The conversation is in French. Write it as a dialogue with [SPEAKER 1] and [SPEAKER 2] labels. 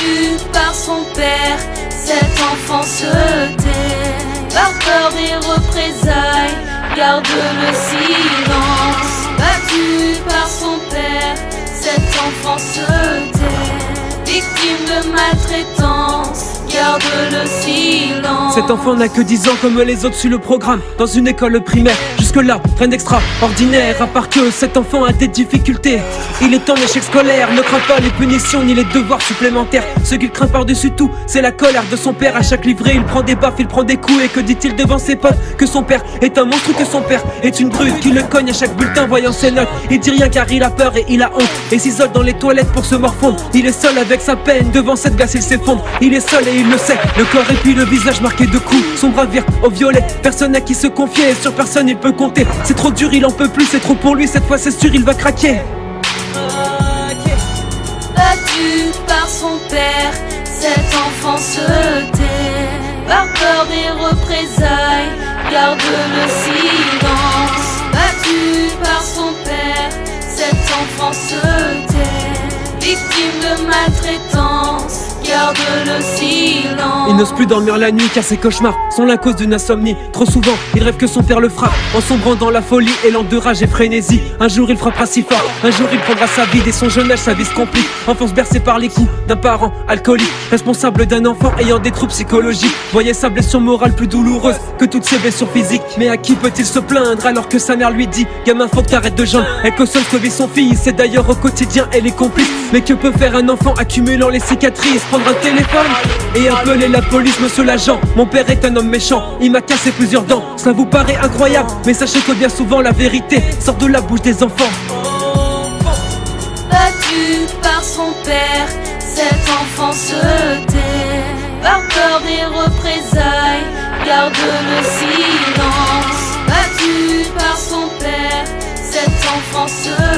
[SPEAKER 1] Battu par son père, cet enfant se tait. Par peur des représailles, garde le silence. Battu par son père, cet enfant se tait. Victime de maltraitance, garde le silence.
[SPEAKER 2] Cet enfant n'a que 10 ans comme les autres sur le programme. Dans une école primaire, jusque-là, rien d'extraordinaire. À part que cet enfant a des difficultés. Il est en échec scolaire, ne craint pas les punitions ni les devoirs supplémentaires. Ce qu'il craint par-dessus tout, c'est la colère de son père. À chaque livrée, il prend des baffes, il prend des coups. Et que dit-il devant ses potes? Que son père est un monstre, que son père est une brute qui le cogne à chaque bulletin voyant ses notes. Il dit rien car il a peur et il a honte, et s'isole dans les toilettes pour se morfondre. Il est seul avec sa peine, devant cette glace il s'effondre. Il est seul et il le sait, le corps et puis le visage marqué de coups. Son bras vire au violet, personne à qui se confier, et sur personne il peut compter. C'est trop dur, il en peut plus, c'est trop pour lui, cette fois c'est sûr il va craquer.
[SPEAKER 1] Battu par son père, cet enfant se tait. Par peur des représailles, garde le silence. Battu par son père, cet enfant se tait. Victime de maltraitance, garde le silence.
[SPEAKER 2] Il n'ose plus dormir la nuit car ses cauchemars sont la cause d'une insomnie. Trop souvent, il rêve que son père le frappe, en sombrant dans la folie, élan de rage et frénésie. Un jour il frappera si fort, un jour il prendra sa vie. Dès son jeune âge, sa vie se complique. Enfance bercée par les coups d'un parent alcoolique, responsable d'un enfant ayant des troubles psychologiques. Voyez sa blessure morale plus douloureuse que toutes ses blessures physiques. Mais à qui peut-il se plaindre alors que sa mère lui dit: gamin, faut que t'arrêtes de geindre. Elle cautionne ce que vit son fils, c'est d'ailleurs au quotidien elle est complice. Mais que peut faire un enfant accumulant les cicatrices? Prendre un téléphone et appeler la police. Monsieur l'agent, mon père est un homme méchant, il m'a cassé plusieurs dents. Ça vous paraît incroyable, mais sachez que bien souvent la vérité sort de la bouche des enfants.
[SPEAKER 1] Battu par son père, cet enfant se tait. Par peur des représailles, garde le silence. Battu par son père, cet enfant se